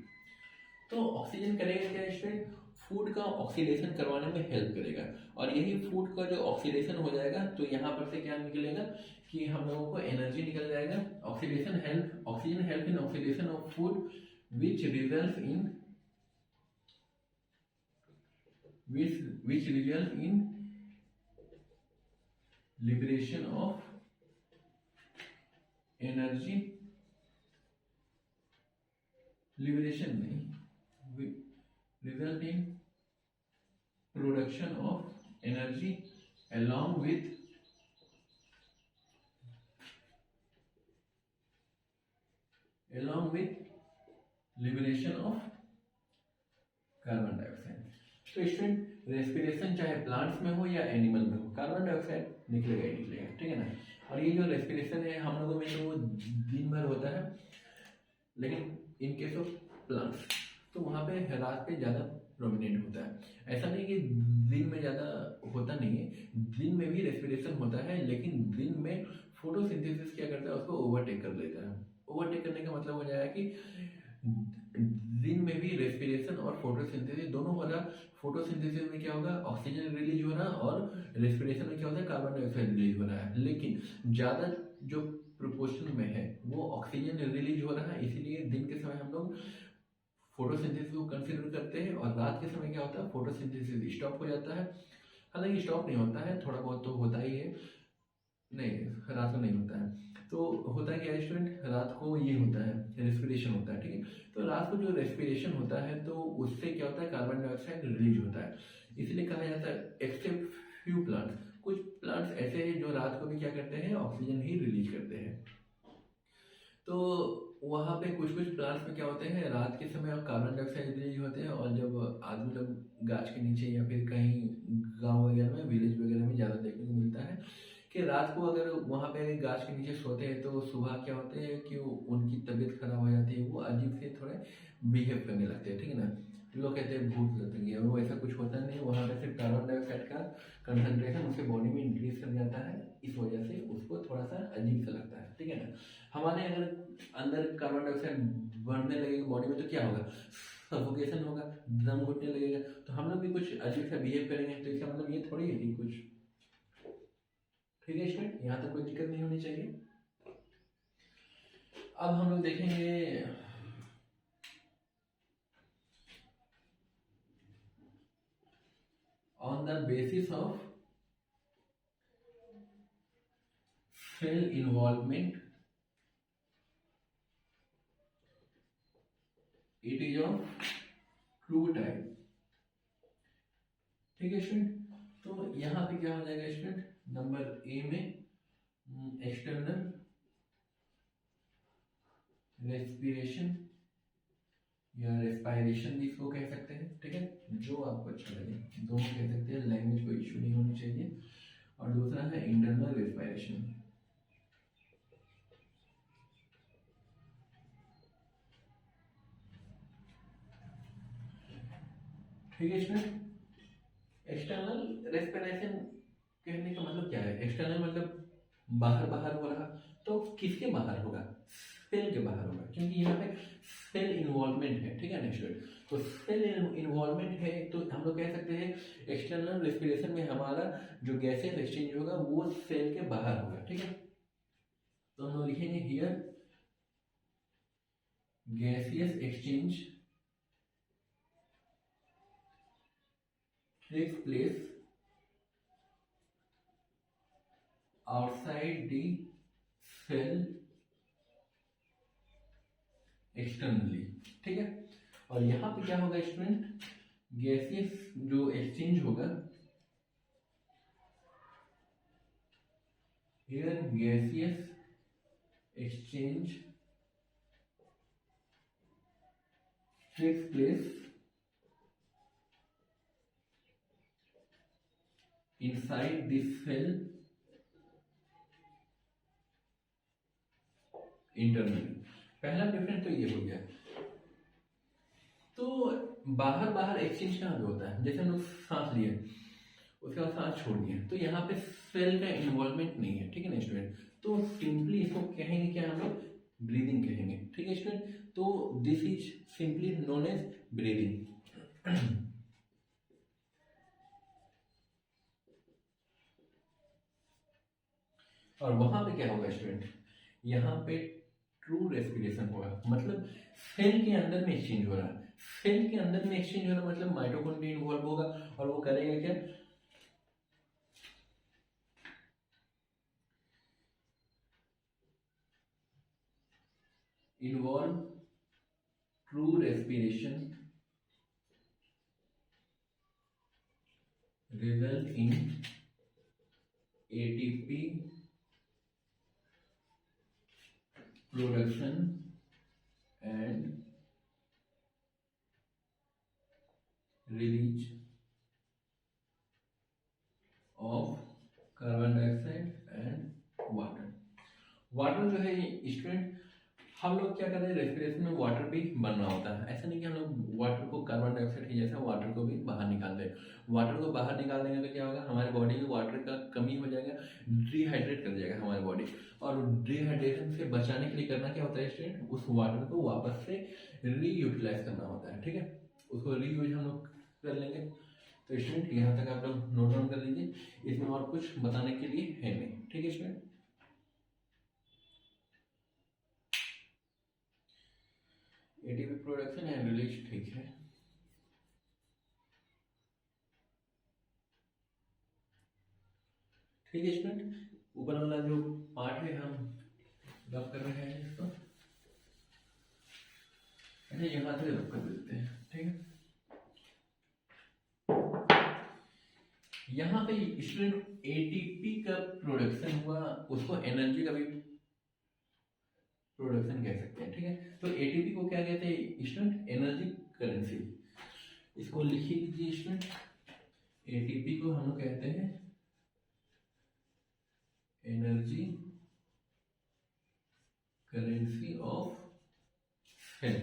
तो ऑक्सीजन करेगा क्या स्टूडेंट? फूड का ऑक्सीडेशन करवाने में हेल्प करेगा। और यही फूड का जो ऑक्सीडेशन हो जाएगा तो यहाँ पर से क्या निकलेगा कि हम लोगों को एनर्जी निकल जाएगा। Oxidation help, oxygen help in oxidation of food which result in liberation of energy, liberation नहीं, result in production of energy along with liberation of carbon dioxide. तो स्टूडेंट रेस्पिरेशन चाहे प्लांट्स में हो या एनिमल में हो, कार्बन डाइऑक्साइड निकलेगा ही निकलेगा, ठीक है ना। और ये जो रेस्पिरेशन है हम लोगों में तो वो दिन भर होता है, लेकिन इन केस ऑफ प्लांट्स तो वहाँ पे रात पे ज़्यादा प्रोमिनेंट होता है। ऐसा नहीं कि दिन में ज़्यादा होता नहीं है, दिन में भी रेस्पिरेशन होता है, लेकिन दिन में फोटोसिंथेसिस क्या करता है, उसको ओवरटेक कर लेता है। ओवरटेक करने का मतलब हो जाएगा कि दिन में भी रेस्पिरेशन और फोटोसिंथेसिस दोनों हो रहा। फोटोसिंथेसिस में क्या होगा, ऑक्सीजन रिलीज हो रहा, और रेस्पिरेशन में क्या होता है, कार्बन डाइऑक्साइड रिलीज हो रहा है। लेकिन ज़्यादा जो प्रोपोर्शन में है वो ऑक्सीजन रिलीज हो रहा है, इसीलिए दिन के समय हम लोग फोटोसिंथेसिस को कंसीडर करते हैं, और रात के समय क्या होता है, फोटोसिंथेसिस स्टॉप हो जाता है। हालांकि स्टॉप नहीं होता है, थोड़ा बहुत तो होता ही है, नहीं रात को नहीं होता है। तो होता है क्या स्टूडेंट, रात को ये होता है, रेस्पिरेशन होता है, ठीक है। तो रात को जो रेस्पिरेशन होता है तो उससे क्या होता है, कार्बन डाइऑक्साइड रिलीज होता है। इसलिए कहा जाता है एक्सेप्ट फ्यू प्लांट्स, कुछ प्लांट्स ऐसे हैं जो रात को भी क्या करते हैं, ऑक्सीजन ही रिलीज करते हैं। तो वहाँ पे कुछ कुछ प्लांट्स में क्या होते हैं, रात के समय कार्बन डाइऑक्साइड रिलीज होते हैं, और जब आदमी लोग गाछ के नीचे या फिर कहीं गांव वगैरह में, विलेज वगैरह में ज़्यादा देखने को मिलता है कि रात को अगर वहाँ पे गाछ के नीचे सोते हैं तो सुबह क्या होते हैं कि उनकी तबीयत खराब हो जाती है, वो अजीब से थोड़े बिहेव करने लगते हैं, ठीक है ना। लोग कहते हैं भूत लग गई है, वो ऐसा कुछ होता नहीं, वहाँ पे सिर्फ कार्बन डाइऑक्साइड का कंसंट्रेशन उसके बॉडी में इंक्रीज कर जाता है, इस वजह से उसको थोड़ा सा अजीब सा लगता है, ठीक है ना। हमारे अगर अंदर कार्बन डाइऑक्साइड बढ़ने लगेगा बॉडी में तो क्या होगा, सफोकेशन होगा, दम घुटने लगेगा, तो हम लोग भी कुछ अजीब सा बिहेव करेंगे। तो इसका मतलब ये थोड़ी है कि कुछ, ठीक है स्टूडेंट, यहाँ तक कोई दिक्कत नहीं होनी चाहिए। अब हम लोग देखेंगे on the basis of cell involvement it is of true type, ठीक है स्टूडेंट। तो यहाँ पे क्या हो जाएगा स्टूडेंट, नंबर ए में एक्सटर्नल रेस्पिरेशन या रेस्पायरेशन भी इसको कह सकते हैं, ठीक है, जो आपको अच्छा लगे, दोनों कह सकते हैं, लैंग्वेज कोई इशू नहीं होनी चाहिए। और दूसरा है इंटरनल रेस्पायरेशन, ठीक है स्टूडेंट। एक्सटर्नल रेस्पिरेशन कहने का मतलब क्या है, एक्सटर्नल मतलब बाहर बाहर हो रहा, तो किसके बाहर होगा, सेल के बाहर होगा, क्योंकि यहाँ पे सेल इन्वॉल्वमेंट है, ठीक है ना स्टूडेंट। तो सेल इन्वॉल्वमेंट है तो हम लोग कह सकते हैं एक्सटर्नल रेस्पिरेशन में हमारा जो गैसेस एक्सचेंज होगा वो सेल के बाहर होगा, ठीक है। तो हम लोग लिखेंगे here gaseous exchange takes place outside the cell externally, ठीक है। और यहाँ पे क्या होगा स्टूडेंट, गैसियस जो एक्सचेंज होगा, here gaseous exchange takes place inside this cell internally। पहला डिफरेंस तो ये हो गया। तो बाहर बाहर एक्सचेंज कहाँ पे होता है, जैसे हम लोग सांस लिए उसके बाद सांस छोड़ दिए, तो यहाँ पे सेल का इन्वॉल्वमेंट नहीं है, ठीक है ना स्टूडेंट। तो सिंपली इसको कहेंगे क्या, हम लोग ब्रीदिंग कहेंगे, ठीक है स्टूडेंट। तो this is simply known as breathing. और वहां पे क्या होगा स्टूडेंट, यहाँ पे ट्रू रेस्पिरेशन होगा, मतलब सेल के अंदर में एक्सचेंज हो रहा है। सेल के अंदर में एक्सचेंज हो रहा मतलब माइटोकॉन्ड्रिया इन्वॉल्व होगा, और वो करेगा क्या, involve true respiration result in ATP production and release water जो है स्टूडेंट, हम लोग क्या कर रहे हैं, रेस्पिरेशन में वाटर भी बनना होता है। ऐसा नहीं कि हम लोग वाटर को कार्बन डाइऑक्साइड की जैसा वाटर को भी बाहर निकाल दें। वाटर को बाहर निकाल देंगे तो क्या होगा, हमारे बॉडी में वाटर का कमी हो जाएगा, डिहाइड्रेट कर जाएगा हमारी बॉडी। और डिहाइड्रेशन से बचाने के लिए करना क्या होता है स्टूडेंट, उस वाटर को वापस से रीयूटिलाइज करना होता है। ठीक है, उसको रीयूज हम लोग कर लेंगे। तो स्टूडेंट यहाँ तक आप लोग नोट डाउन कर लीजिए, इसमें और कुछ बताने के लिए है नहीं। ठीक है student, ATP production and release ठीक है। ठीक है स्टूडेंट, ऊपर वाला जो पार्ट है हम रब कर रहे हैं इसको, अच्छा यहाँ से रब कर देते हैं। ठीक है, यहाँ पे स्टूडेंट एटीपी का प्रोडक्शन हुआ, उसको एनर्जी का भी प्रोडक्शन कह सकते हैं। ठीक है, तो एटीपी को क्या कहते हैं स्टूडेंट, एनर्जी करेंसी। इसको लिख लीजिए स्टूडेंट, एटीपी को हम लोग कहते हैं एनर्जी करेंसी ऑफ सेल।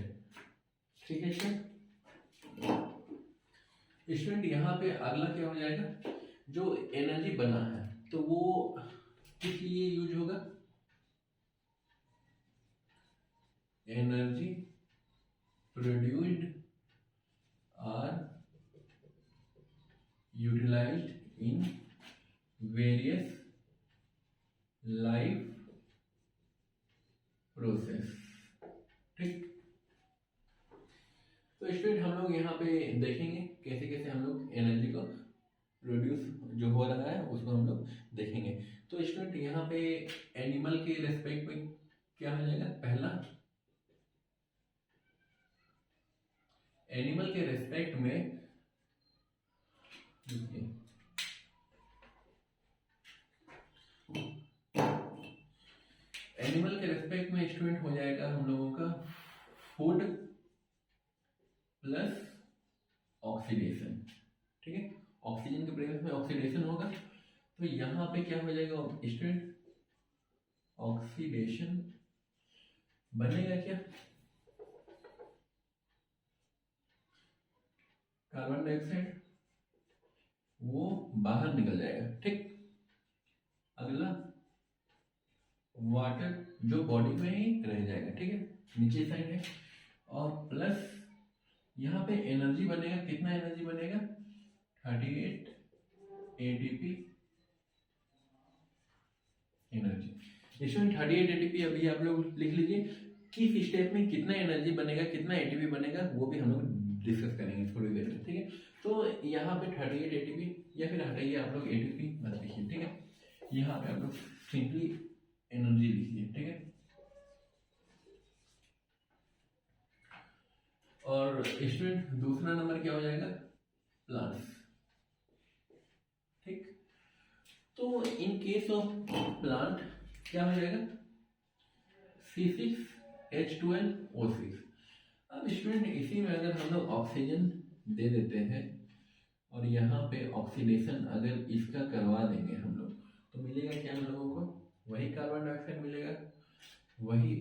ठीक है स्टूडेंट, यहाँ पे अगला क्या हो जाएगा, जो एनर्जी बना है तो वो किस लिए यूज होगा, energy produced are utilised in various life process. ठीक, तो स्टूडेंट हम लोग यहाँ पे देखेंगे कैसे कैसे हम लोग एनर्जी को प्रोड्यूस जो हो रहा है उसको हम लोग देखेंगे। तो स्टूडेंट यहाँ पे एनिमल के रेस्पेक्ट में क्या हो जाएगा, पहला एनिमल के रेस्पेक्ट में एनिमल के रेस्पेक्ट में स्टूडेंट हो जाएगा हम लोगों का फूड प्लस ऑक्सीडेशन। ठीक है, ऑक्सीजन के प्रेजेंस में ऑक्सीडेशन होगा, तो यहाँ पे क्या हो जाएगा स्टूडेंट, ऑक्सीडेशन बनेगा क्या, कार्बन डाइऑक्साइड वो बाहर निकल जाएगा। ठीक, अगला वाटर जो बॉडी में ही रह जाएगा। ठीक है, नीचे साइड है, और प्लस यहाँ पे एनर्जी बनेगा, कितना एनर्जी बनेगा, 38 एटीपी एनर्जी। इसमें 38 एटीपी अभी आप लोग लिख लीजिए, किस स्टेप में कितना एनर्जी बनेगा, कितना एटीपी बनेगा, वो भी हम लोग डिस्कस करेंगे थोड़ी देर में। ठीक है, तो यहाँ पे 38 एटीपी, या फिर हटाइए आप लोग एटीपी मत लिखिए। ठीक है, यहाँ पे आप लोग सिंपली एनर्जी लिखिए। ठीक है, और स्टूडेंट दूसरा नंबर क्या हो जाएगा, प्लांट्स। ठीक, तो इन केस ऑफ प्लांट क्या हो जाएगा, C6H12O6। अब स्टूडेंट इसी में अगर हम लोग ऑक्सीजन दे देते हैं और यहाँ पे ऑक्सीडेशन अगर इसका करवा देंगे हम लोग, तो मिलेगा क्या हम लोगों को, वही कार्बन डाइऑक्साइड मिलेगा, वही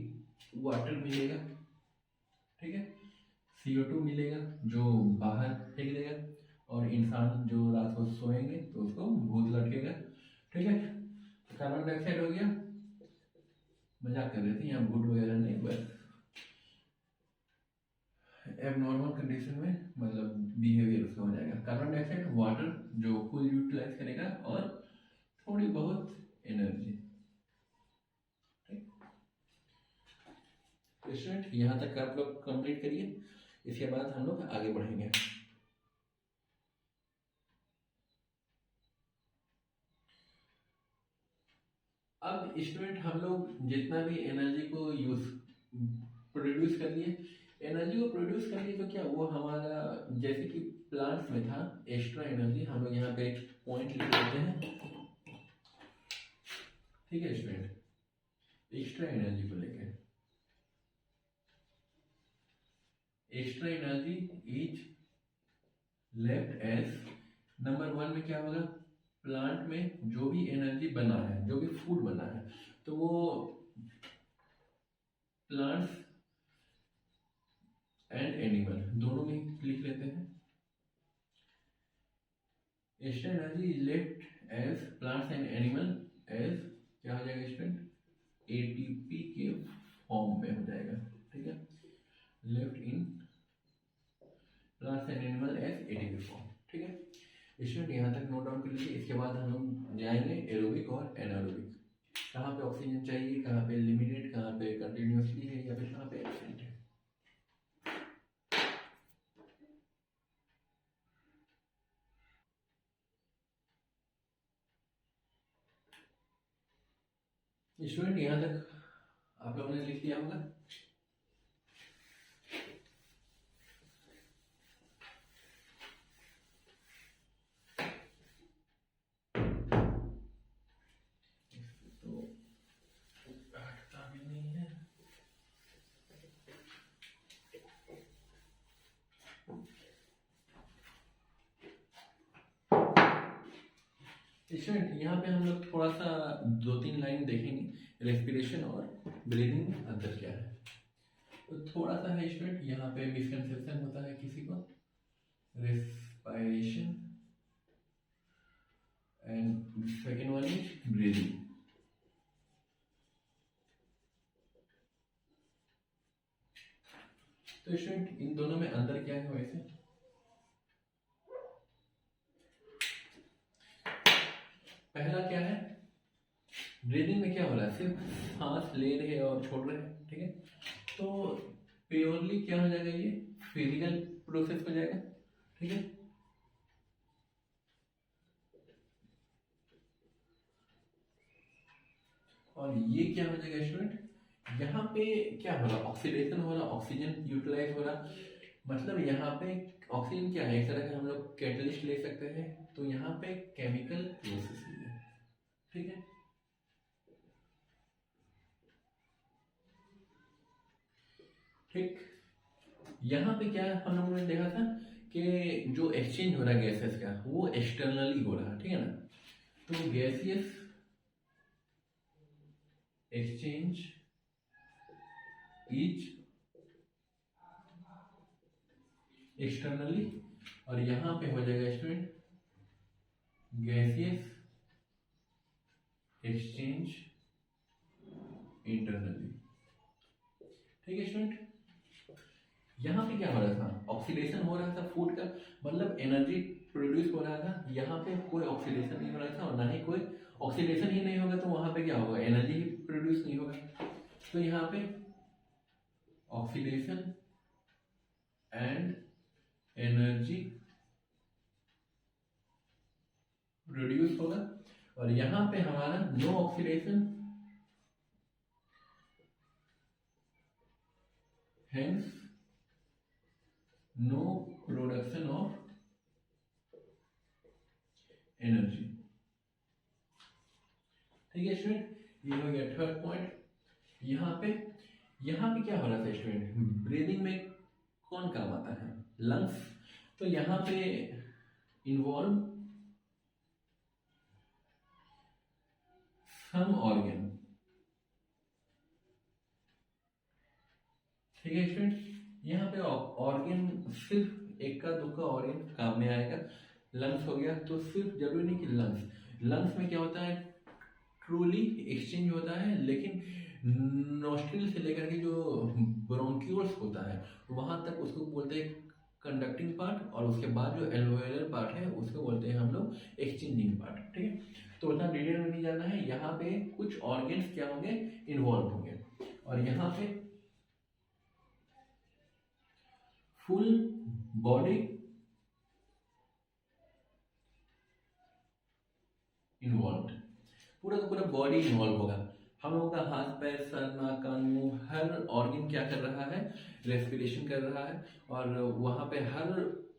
वाटर मिलेगा। ठीक है, CO2 मिलेगा जो बाहर फेंक देगा, और इंसान जो रात को सोएंगे तो उसको भूत लटकेगा। ठीक है, तो कार्बन डाइऑक्साइड हो गया, मजाक कर रहे थे, यहाँ भूत वगैरह नहीं, बस एबनॉर्मल कंडीशन में मतलब बिहेवियर उसका हो जाएगा। कार्बन डाइऑक्साइड वाटर जो फुल यूटिलाइज करेगा, और थोड़ी बहुत एनर्जी। स्टूडेंट यहाँ तक आप लोग कंप्लीट करिए, इसके बाद हम लोग आगे बढ़ेंगे। अब स्टूडेंट हम लोग जितना भी एनर्जी को यूज प्रोड्यूस कर लिए, एनर्जी को प्रोड्यूस कर लिए, तो क्या वो हमारा जैसे कि प्लांट्स में था एक्स्ट्रा एनर्जी, हम लोग यहाँ पे एक पॉइंट लिख लेते हैं। ठीक है स्टूडेंट, एक्स्ट्रा एनर्जी को लेकर, extra energy is left as, number 1 में क्या होगा, प्लांट में जो भी एनर्जी बना है, जो भी फूड बना है, तो वो प्लांट्स एंड एनिमल, दोनों में लिख लेते हैं। Extra energy is left as plants and animal as, क्या हो जाएगा स्टूडेंट, एटीपी के फॉर्म में हो जाएगा, ठीक है, left in plants and animal as ATP form, ठीक है स्टूडेंट। यहाँ तक नोट डाउन कर लीजिए। इसके बाद हम लोग जाएंगे एरोबिक और एनारोबिक। कहाँ पे ऑक्सीजन चाहिए, कहाँ पे लिमिटेड, कहाँ पे कंटिन्यूसली है, या फिर कहाँ पे एब्सेंट है। स्टूडेंट यहाँ तक आप लोगों ने लिख दिया होगा। तो हटता भी नहीं है। स्टूडेंट यहाँ पे हम लोग थोड़ा सा 2-3 लाइन देखेंगे, रेस्पिरेशन और ब्रीदिंग में अंतर क्या है। तो थोड़ा सा है स्टूडेंट, यहाँ पे मिसकंसेप्शन होता है किसी को, respiration and second one is breathing. तो स्टूडेंट इन दोनों में अंतर क्या है वैसे। पहला क्या है, ब्रीदिंग में क्या हो रहा है, सिर्फ सांस ले रहे हैं और छोड़ रहे हैं, ठीक है। तो प्योरली क्या हो जाएगा, ये फिजिकल प्रोसेस हो जाएगा, ठीक है। और ये क्या हो जाएगा स्टूडेंट, यहाँ पे क्या हो रहा है, ऑक्सीडेशन हो रहा, ऑक्सीजन यूटिलाइज हो रहा, मतलब यहाँ पे ऑक्सीजन क्या है, एक तरह का हम लोग कैटलिस्ट ले सकते हैं। तो यहाँ पे केमिकल प्रोसेस है, ठीक है। ठीक, यहाँ पे क्या हम लोगों ने देखा था कि जो एक्सचेंज हो रहा है गैसेस का, वो एक्सटर्नली हो रहा है, ठीक है ना। तो गैसियस एक्सचेंज इज एक्सटर्नली, और यहां पे हो जाएगा स्टूडेंट गैसियस एक्सचेंज इंटरनली, ठीक है स्टूडेंट। यहाँ पे क्या हो रहा था, ऑक्सीडेशन हो रहा था फूड का, मतलब एनर्जी प्रोड्यूस हो रहा था। यहाँ पे कोई ऑक्सीडेशन नहीं हो रहा था, और ना ही कोई, ऑक्सीडेशन ही नहीं होगा तो वहां पे क्या होगा, एनर्जी ही प्रोड्यूस नहीं होगा। तो यहाँ पे ऑक्सीडेशन एंड एनर्जी प्रोड्यूस होगा, और यहाँ पे हमारा no oxidation, hence no production of energy, ठीक है स्टूडेंट। ये हो गया थर्ड पॉइंट। यहाँ पे क्या हो रहा था स्टूडेंट, ब्रीदिंग में कौन काम आता है, लंग्स। तो यहाँ पे इन्वॉल्व सम ऑर्गन, ठीक है स्टूडेंट। यहाँ पे ऑर्गन सिर्फ एक का दुक्का ऑर्गन काम में आएगा। लंग्स हो गया, तो सिर्फ जरूरी नहीं कि लंग्स में क्या होता है, ट्रूली एक्सचेंज होता है, लेकिन नोस्ट्रिल से लेकर के जो ब्रोंक्यूल्स होता है वहां तक उसको बोलते हैं कंडक्टिंग पार्ट, और उसके बाद जो एल्वेओलर पार्ट है उसको बोलते हैं हम लोग एक्सचेंजिंग पार्ट, ठीक है। तो उतना डिटेल में नहीं जाना है। यहाँ पे कुछ ऑर्गन्स क्या होंगे, इन्वॉल्व होंगे, और यहाँ पे फुल बॉडी इन्वॉल्व, पूरा का पूरा बॉडी इन्वॉल्व होगा। हम लोगों का हाथ पैर सर नाक कान मुंह, हर ऑर्गन क्या कर रहा है, रेस्पिरेशन कर रहा है। और वहां पे हर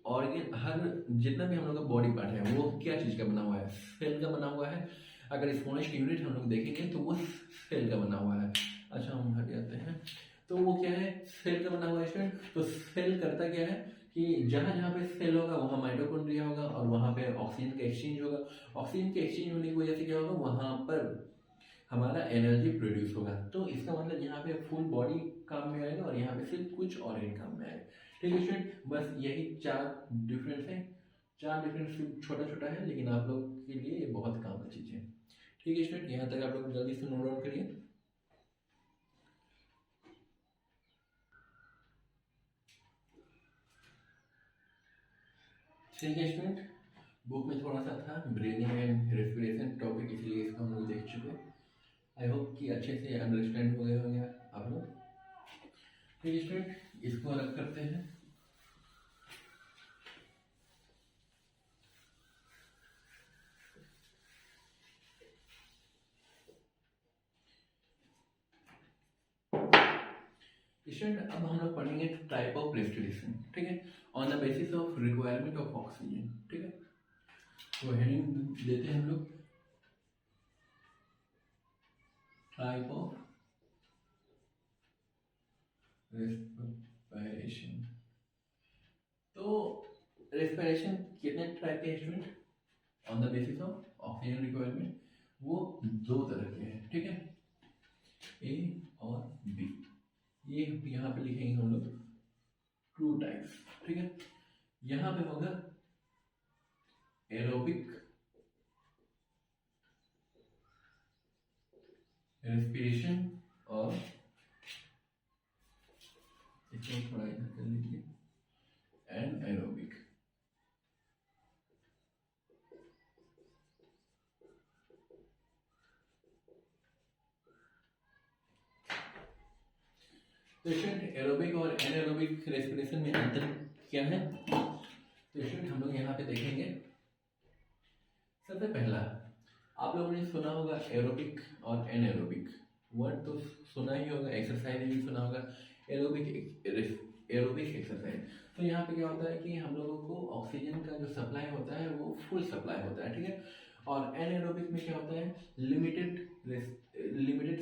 ऑर्गन, हर जितना भी हम लोग का बॉडी पार्ट है वो क्या चीज का बना हुआ है, सेल का बना हुआ है। अगर स्मॉलेस्ट यूनिट हम लोग देखेंगे तो वो सेल का बना हुआ है। अच्छा हम हट जाते हैं, तो वो क्या है, सेल का बना हुआ है स्टूडेंट। तो सेल करता क्या है कि जहां जहां पे सेल होगा वहां माइटोकॉन्ड्रिया होगा, और वहां पे ऑक्सीजन का एक्सचेंज होगा। ऑक्सीजन के एक्सचेंज होने की वजह से क्या होगा, वहां पर हमारा एनर्जी प्रोड्यूस होगा। तो इसका मतलब यहाँ पे फुल बॉडी काम में आएगा और यहाँ पे सिर्फ कुछ ऑर्गन काम में आएगा। ठीक है स्टूडेंट, बस यही 4 डिफरेंस है। 4 डिफरेंस छोटा छोटा है, लेकिन आप लोग के लिए ये बहुत काम की चीज़ है। ठीक है स्टूडेंट, यहाँ तक आप लोग जल्दी से नोट डाउन करिए। ठीक है स्टूडेंट, बुक में थोड़ा सा था ब्रीदिंग एंड रेस्पिरेशन टॉपिक, इसलिए इसको हम लोग देख चुके हैं। आई होप कि अच्छे से अंडरस्टैंड हो गए होंगे आप लोग। ठीक है स्टूडेंट, इसको अलग करते हैं। स्टूडेंट, अब हम लोग पढ़ेंगे टाइप ऑफ रेस्पिरेशन। ठीक है, on the basis of requirement of oxygen. ठीक है, तो हेडिंग देते हैं हम लोग टाइप ऑफ रेस्पिरेशन। तो रेस्पिरेशन कितने टाइप के student on the basis of oxygen requirement? वो 2 तरह के हैं। ठीक है, ए और बी। ये यहाँ पे लिखेंगे हम लोग 2 टाइप्स। ठीक है, यहाँ पे होगा एरोबिक रेस्पिरेशन और इसको थोड़ा इधर कर लीजिए, एंड एरोबिक। तो स्टूडेंट, एरोबिक और एनारोबिक रेस्पिरेशन में अंतर क्या है? तो स्टूडेंट, हम लोग यहाँ पे देखेंगे। सबसे पहला, आप लोगों ने सुना होगा एरोबिक और एनारोबिक वर्ड, तो सुना ही होगा, एक्सरसाइज भी सुना होगा। एरोबिक एक्सरसाइज, तो यहाँ पे क्या होता है कि हम लोगों को ऑक्सीजन का जो सप्लाई होता है वो फुल सप्लाई होता है। ठीक है, और एनारोबिक में क्या होता है, लिमिटेड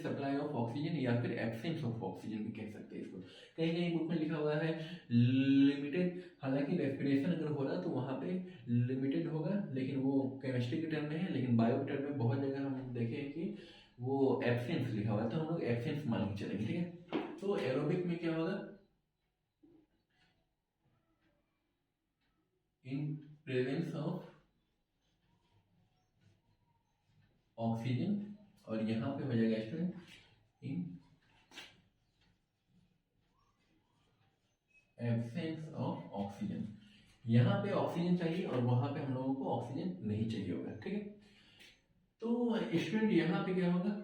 सप्लाई ऑफ ऑक्सीजन या फिर एब्सेंस ऑफ ऑक्सीजन भी कह सकते हैं इसको। कहीं कहीं बुक में लिखा हुआ है लिमिटेड, हालांकि रेस्पिरेशन अगर हो रहा तो वहाँ पे लिमिटेड होगा, लेकिन वो केमिस्ट्री के टर्म में है। लेकिन बायो टर्म में बहुत जगह हम देखे हैं कि वो एब्सेंस लिखा हुआ है, तो हम लोग एब्सेंस मान के चलेंगे। ठीक है, तो एरोबिक में क्या होगा, इन प्रेजेंस ऑफ ऑक्सीजन, और यहाँ पे हो जाएगा student in absence of oxygen. यहाँ पे ऑक्सीजन चाहिए और वहां पे हम लोगों को ऑक्सीजन नहीं चाहिए होगा। ठीक है, तो स्टूडेंट यहाँ पे क्या होगा,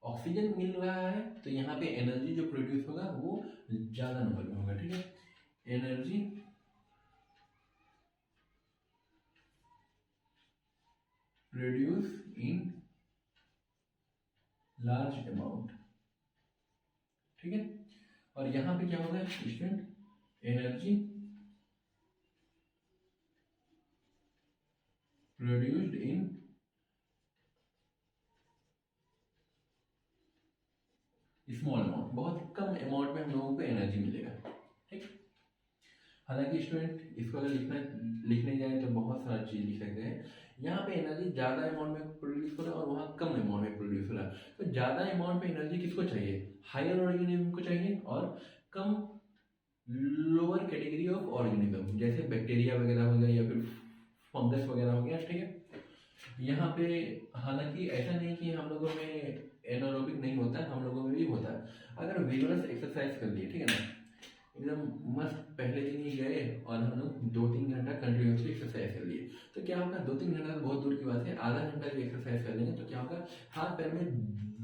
ऑक्सीजन मिल रहा है तो यहाँ पे एनर्जी जो प्रोड्यूस होगा वो ज्यादा नंबर में होगा। ठीक है, energy produce in large amount. ठीक है, और यहाँ पे क्या होगा student, energy produced in small amount, बहुत कम अमाउंट में हम लोगों को एनर्जी मिलेगा। ठीक, हालांकि स्टूडेंट इसको अगर लिखने जाए तो बहुत सारा चीज लिख सकते हैं। यहाँ पे एनर्जी ज्यादा अमाउंट में प्रोड्यूस हो रहा है और वहाँ कम अमाउंट में प्रोड्यूस हो रहा है। तो ज्यादा अमाउंट में एनर्जी किसको चाहिए, हायर ऑर्गेनिज्म को चाहिए, और कम लोअर कैटेगरी ऑफ ऑर्गेनिज्म जैसे बैक्टीरिया वगैरह हो गया या फिर फंगस वगैरह हो गया। ठीक है, यहाँ पे हालांकि ऐसा नहीं कि हम लोगों में एनारोबिक नहीं होता है, हम लोगों में भी होता है। अगर विगरस एक्सरसाइज कर लिए, ठीक है ना, एकदम मस्त, पहले दिन ही गए और हम लोग 2-3 घंटा कंटिन्यूसली एक्सरसाइज कर लिए, तो क्या होगा, 2-3 घंटा तो बहुत दूर की बात है, आधा घंटा भी एक्सरसाइज कर लेंगे तो क्या होगा, हाथ पैर में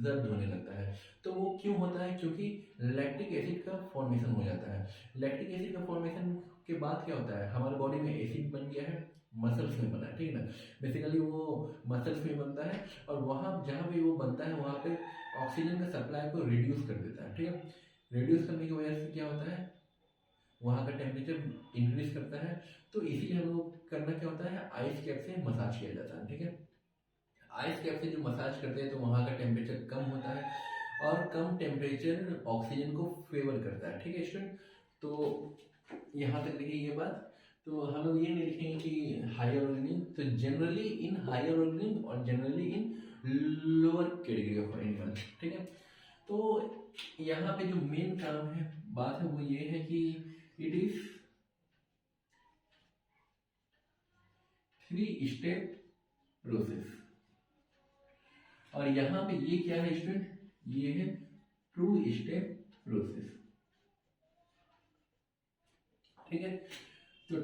दर्द होने लगता है। तो वो क्यों होता है, क्योंकि लैक्टिक एसिड का फॉर्मेशन हो जाता है। लैक्टिक एसिड का फॉर्मेशन के बाद क्या होता है, हमारे बॉडी में एसिड बन गया है, मसल्स में बना है। ठीक है ना, बेसिकली वो मसल्स में बनता है और वहाँ जहाँ भी वो बनता है वहाँ पे ऑक्सीजन का सप्लाई को रिड्यूस कर देता है। ठीक है, रिड्यूस करने की वजह से क्या होता है, वहाँ का टेम्परेचर इंक्रीज करता है। तो इसीलिए हम लोग करना क्या होता है, आइस कैप से मसाज किया जाता है। ठीक है, आइस कैप से जो मसाज करते हैं तो वहाँ का टेम्परेचर कम होता है और कम टेम्परेचर ऑक्सीजन को फेवर करता है। ठीक है स्टूडेंट, तो यहाँ तक देखिए ये बात। तो हम लोग ये नहीं लिखेंगे कि हायर ऑर्गेनिज्म, तो जनरली इन हायर ऑर्गेनिज्म और generally in lower category of animal, ठीक है। तो यहाँ पे जो मेन काम है, बात है, वो ये है कि इट इज 3 स्टेप प्रोसेस। और यहाँ पे ये क्या है स्टूडेंट, ये है 2 स्टेप प्रोसेस, ठीक है। तो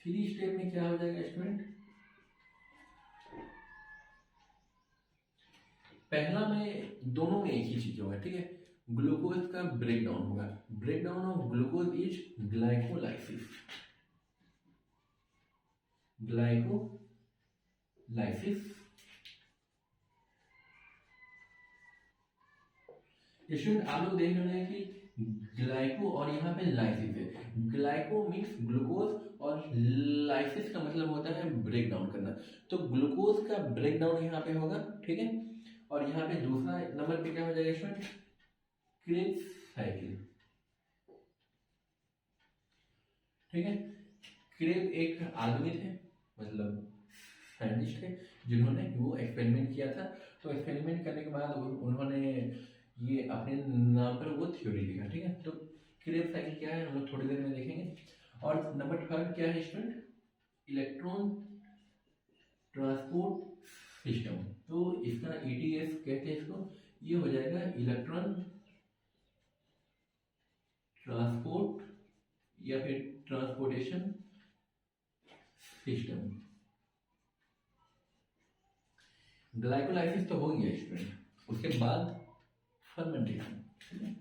3 स्टेप में क्या हो जाएगा स्टूडेंट, पहला में दोनों में एक ही चीज होगा, ठीक है। ग्लूकोज का ब्रेकडाउन होगा, breakdown of glucose is glycolysis, glycolysis. Student आप लोग देख रहे हैं कि ग्लाइको और यहाँ पे लाइसिस है। ग्लाइको मीन्स ग्लूकोज और लाइसिस का मतलब होता है ब्रेक डाउन करना। तो ग्लूकोज का ब्रेक डाउन यहाँ पे होगा, ठीक है। और यहाँ पे दूसरा नंबर पे क्या हो जाएगा स्टूडेंट, क्रेब्स साइकिल, ठीक है। क्रेब एक आदमी थे, मतलब साइंटिस्ट थे, जिन्होंने वो एक्सपेरिमेंट किया था। तो एक्सपेरिमेंट करने के बाद उन्होंने ये अपने नाम पर वो थ्योरी लिखा, ठीक है। तो क्रेब साइकिल क्या है हम लोग थोड़ी देर में देखेंगे। और नंबर 3 क्या है स्टूडेंट, इलेक्ट्रॉन ट्रांसपोर्ट सिस्टम। तो इसका ETS कहते हैं इसको, ये हो जाएगा इलेक्ट्रॉन ट्रांसपोर्ट या फिर ट्रांसपोर्टेशन सिस्टम। ग्लाइकोलाइसिस तो हो गया स्टूडेंट, उसके बाद फर्मेंटेशन, ठीक है।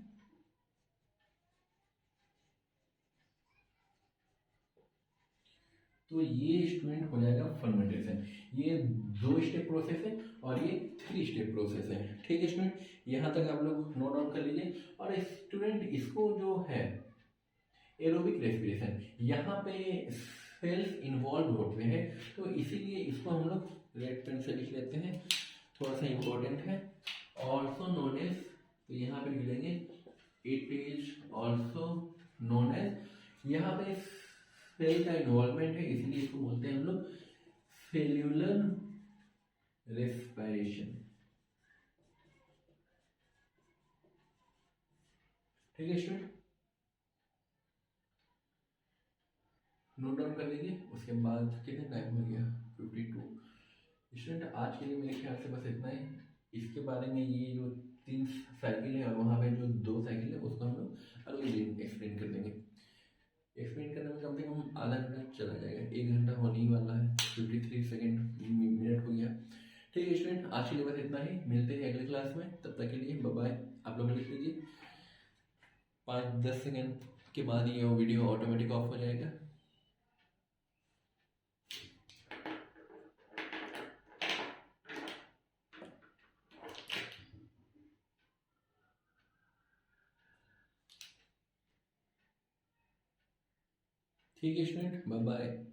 तो ये स्टूडेंट हो जाएगा फर्मेंटेशन। ये 2 स्टेप प्रोसेस है और ये 3 स्टेप प्रोसेस है, ठीक है स्टूडेंट। यहाँ तक आप लोग नोट डाउन कर लीजिए। और स्टूडेंट इसको जो है एरोबिक रेस्पिरेशन, यहाँ पे सेल्स इन्वॉल्व होते हैं, तो इसीलिए इसको हम लोग रेड पेन से लिख लेते हैं, थोड़ा सा इम्पोर्टेंट है। ऑल्सो नोन एज, तो यहाँ पे लिख लेंगे it is also known as, यहाँ पे सेल का इन्वॉल्वमेंट है इसलिए इसको बोलते हैं हम लोग सेल्यूलर रेस्पिरेशन, ठीक है स्टूडेंट। नोट डाउन कर लीजिए। उसके बाद कितना टाइम हो गया, 52। स्टूडेंट आज के लिए मेरे ख्याल से बस इतना ही। इसके बारे में ये जो 3 साइकिल है और वहाँ पे जो 2 साइकिल है उसको हम लोग अगले दिन एक्सप्लेन कर देंगे। एक्सप्लेन करने में कम से कम आधा घंटा चला जाएगा, 1 घंटा होने ही वाला है। 53 सेकेंड मिनट हो गया, ठीक है स्टूडेंट। आज के लिए बस इतना ही, मिलते हैं अगले क्लास में, तब तक के लिए बाय बाय। आप लोग लिख लीजिए, 5-10 सेकेंड के बाद ये वीडियो ऑटोमेटिक ऑफ हो जाएगा। ठीक है स्टूडेंट, बाय बाय।